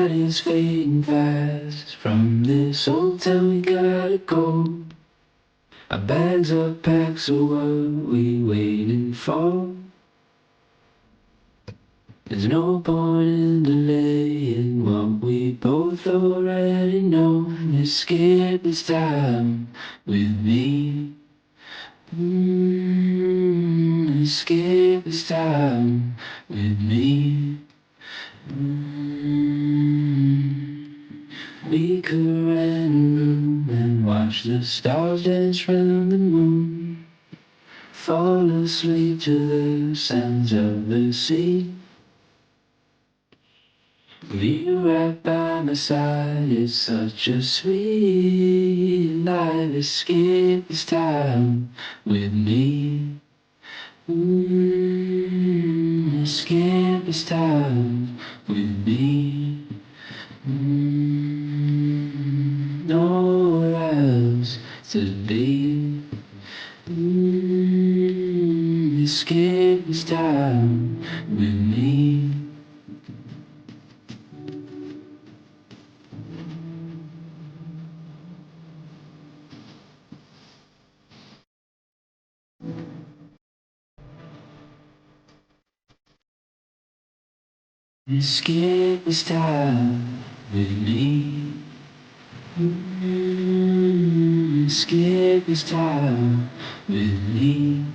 night is fading fast. From this hotel we gotta go. Our bags are packed, so what we waiting for? There's no point in delaying what we both already know. Escape this time with me. Escape this time with me. We could rent a room and watch the stars dance round the moon. Fall asleep to the sounds of the sea. You right by my side, it's such a sweet life. Escape this time with me. Escape this time with me. Nowhere else to be. Escape this time with me. Escape this time with me. Escape this time with me.